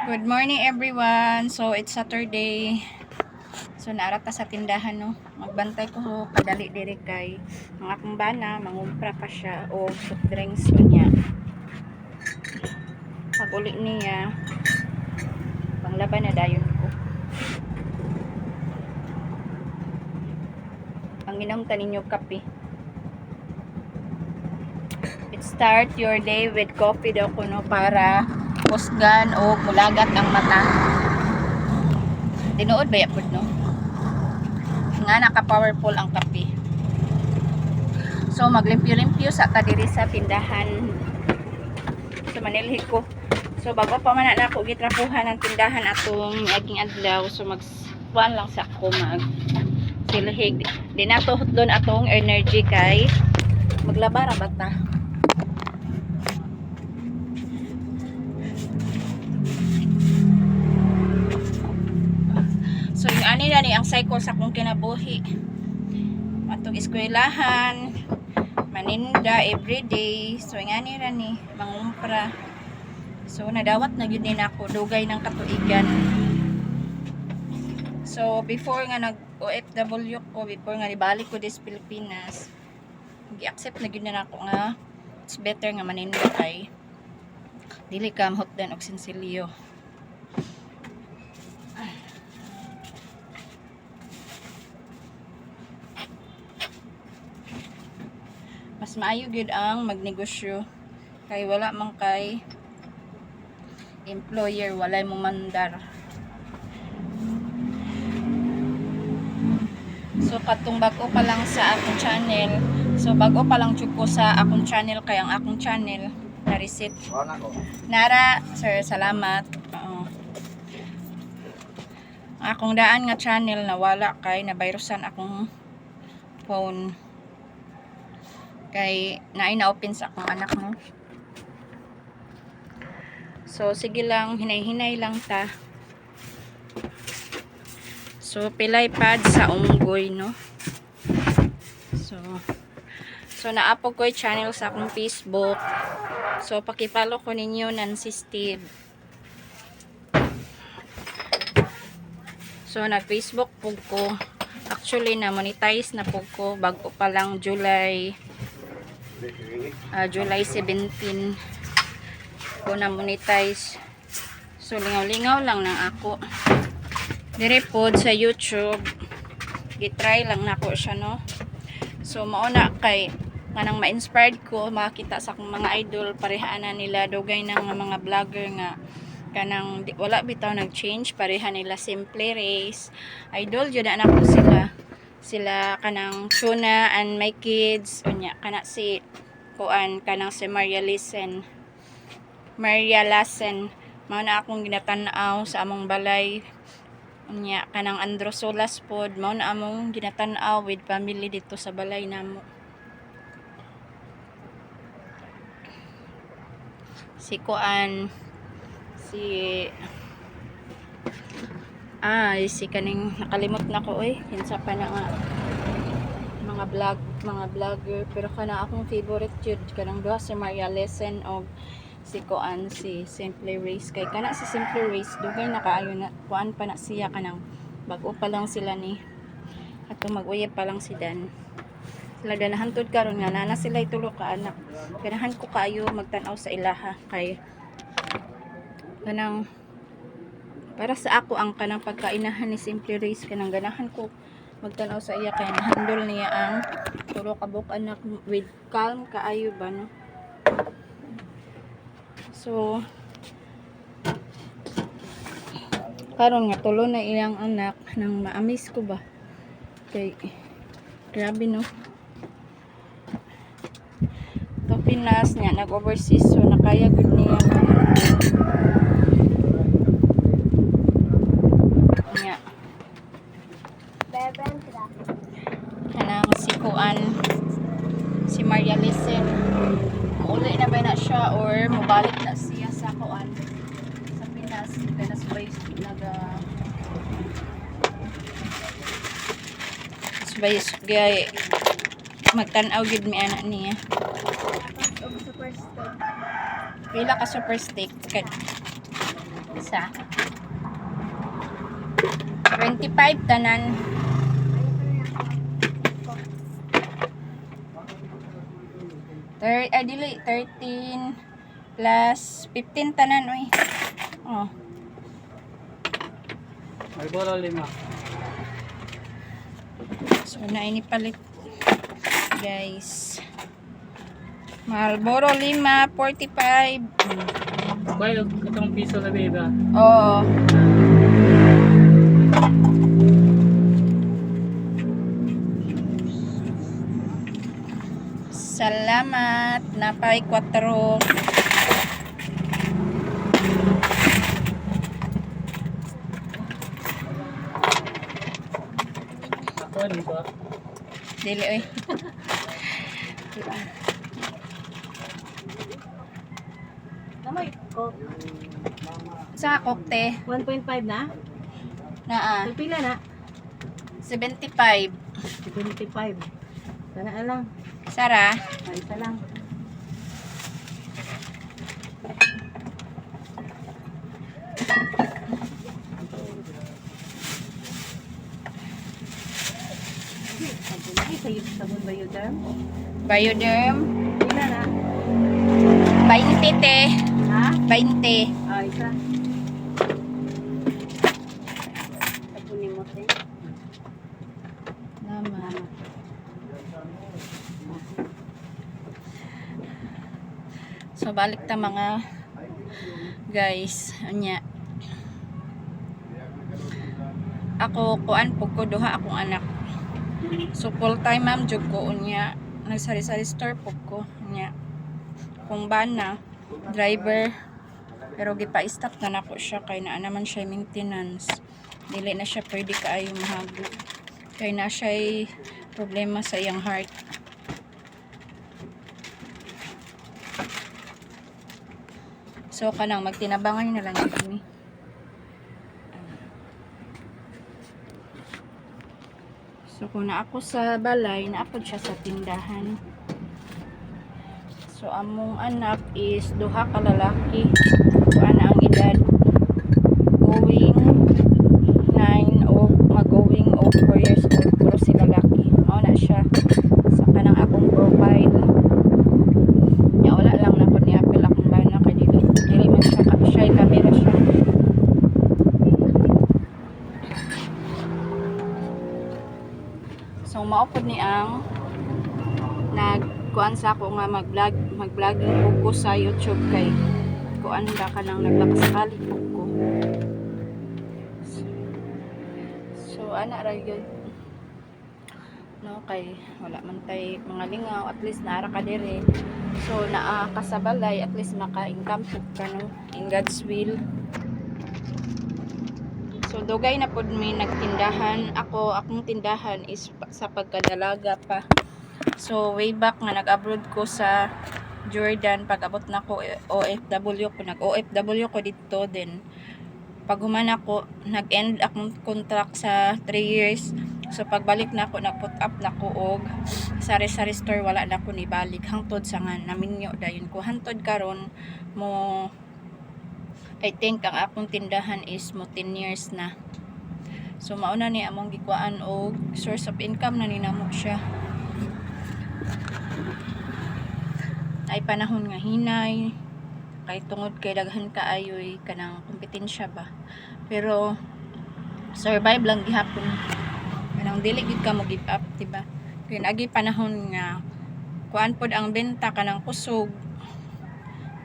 Good morning everyone. So it's Saturday. So naarata sa tindahan no. Magbantay ko kadali diri kay mga akong bana mangumpra pa siya o soft drinks niya. Pag uli niya panglaban na dayon ko. Panginom ta ninyo kape. It start your day with coffee daw kuno para kusgan o mulagat ang mata. Tinuod ba yapod no? Nga naka-powerful ang kape. So maglimpyo-limpyo sa kadiri sa tindahan. So manilhi ko. So bago pa man na ako gitrapuhan ng tindahan atong aging adlaw. So magkuan lang sa ako silhig. Di na to hutlon atong energy kay maglabara bata. So yung ani na ni ang cycle sa akong kinabuhi. Atong eskwelahan, maninda everyday. So yung ani na ni mangumpra. So nadawat na gyud din ako dugay ng katuigan. So before nga nag OFW ko, before nga ibalik ko dis Pilipinas, gi-accept na gyud na ako nga it's better nga maninda kay dili ka mahutdan og sinsilyo. Mas maayo gyud ang magnegosyo kay wala man kay employer, walay mong mandar. So katong bago pa lang sa akong channel, so bago pa lang jud ko sa akong channel kay ang akong channel na receipt nara sir, salamat. Ang akong daan nga channel na wala kay nabayrusan akong phone kay naay na open sa akong anak no. So sige lang, hinay-hinay lang ta. So pilay pad sa unggoy no. So naapog ko yung channel sa akong Facebook. So paki-follow ko ninyo Nancy Steve. So nag-Facebook pug ko. Actually na monetize na pug ko bago pa lang July 17 ko na monetize. So lingaw-lingaw lang na ako. Dire pod sa YouTube. Gitry lang nako siya no. So mauna kay kanang ma-inspired ko makita sa akong mga idol pareha na nila dugay ng mga vlogger nga kanang wala bitaw nag-change pareha nila Simple Race. Idol jud na ako sila kanang Tuna and My Kids unya kana si kuan kanang si Maria Lassen mao na akong ginatan-aw sa among balay unya kanang Androsolas pod mao na among ginatan-aw with family dito sa balay namo. Si kuan si kaning nakalimot na ko kinsa pa na nga mga vlogger pero kana akong favorite jud kanang duha si Maria Lesen og si kuan si Simple Race kay kana si Simple Race dugay na kaayo na kuan pa na siya kanang bag-o pa lang sila ni ato mag-uyab pa lang si Dan sila ganahan tud karon nga nana sila tulo ka anak ganahan ko kaayo magtan-aw sa ilaha kay kanang para sa ako ang kanang pagkainahan ni Simple Race kanang ganahan ko magtan-aw sa iya kay nahandol niya ang tulo ka buk anak with calm kaayo ba no. So karon nga tulo na iyang anak nang maamis ko ba kay grabe no. To Pinas niya nag-overseas so nakaya gud niya niya kanang si kuan si Maria Lesen uli na ba na siya or mubalik na siya sa kuan sa Pinas kaya sabay gay magtan-aw gid mi anak niya pila ka super steak Isa. 25 tanan. Dili, 13 plus 15 tanan, oy. Oh. Marlboro 5. So, na ini palit. Guys. Marlboro 5, 45. Bayad itong piso na beba. Oo. Salamat. Napay 4. Ako ano ba? Dili, oy. Namay ko. Sa kokte. 1.5 na? Naa. Pila na? 75. 25. Sana lang. Sara. Ay, isa lang. Ay, sa'yo sabon ba yun, Derm? Bioderm. Pila na? 20 te. Ha? 20. Ah, isa. Sabunin mo, te. Naman. So balik ta mga guys, anya. Ako kuan pug ko duha akong anak. So full time ma'am jud ko unya. Nagsari-sari store pug ko nya. Kung bana driver pero gipa-stop na nako siya kay naa naman siya maintenance. Dili na siya pwede kaayo mahago. Kay na siya problema sa iyang heart. So kanang magtinabangan na lang kami. So kung na ako sa balay, naapod siya sa tindahan. So among anak is duha ka lalaki. Kuan na ang edad going 9 o mag-going o 4 years old. Puro sila lalaki. Mao na siya sa kanang akong profile. Ya wala lang na ko ni apil akong bana kay dili man siya shy camera siya. So maupod ni ang nagkuan sa ako nga mag-vlogging ko sa YouTube kay kuan ba ka nang naglakasakali ko. So ana ra gyud no kay wala man tay mga lingaw, at least naara ka dire. So naa ka sa balay, at least maka-income pud ka no in God's will. So dugay na pud mi nagtindahan. Akong tindahan is sa pagkadalaga pa. So way back nga nag-abroad ko sa Jordan, pag abot na ko OFW ko, nag-OFW ko dito din. Pag human ako, nag-end akong contract sa 3 years. So pagbalik na ako, nag-put up na ko og sari-sari store, wala na ko ni balik hangtod sa nga naminyo dayon ko. Hangtod karon mo I think ang akong tindahan is mo 10 years na. So mauna ni among gikuan og source of income na ninamo siya. Ay panahon nga hinay kay tungod kay daghan kaayoy kanang kompetensya ba. Pero survive lang gihapon. Kanang dili gid ka mo give up, diba? Kay agi panahon nga kuan pod ang benta kanang kusog.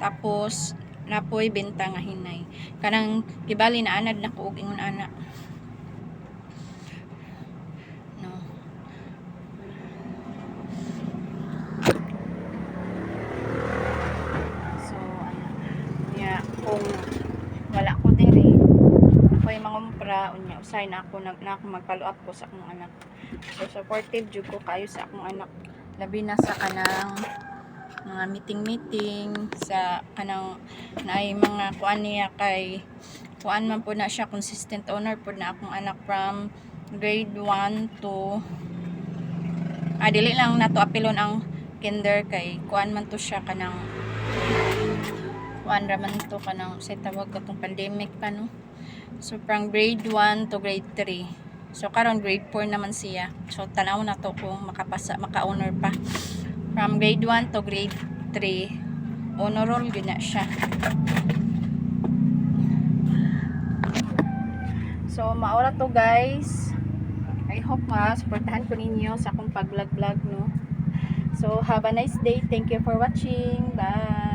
Tapos napoy benta nga hinay. Kanang kibali na anad na ko og ingon ana. No. So ano. Ya kung wala ko diri, ako'y mangumpra unya usay na ako magfollow up ko sa akong anak. So supportive jud ko kayo sa akong anak. Labi na sa kanang mga meeting sa kanang naay mga kuan niya kay kuan man po na siya, consistent owner po na akong anak from grade 1 to dili lang nato apilon ang kinder kay kuan man to siya kanang kuan raman to kanang sa tawag katong pandemic pa no. So from grade 1 to grade 3. So karon grade 4 naman siya. So tanaw na to kung maka-honor pa. From grade 1 to grade 3, honor roll gyud na siya. So maura to guys. I hope supportahan ko ninyo sa akong pag-vlog no. So have a nice day. Thank you for watching. Bye.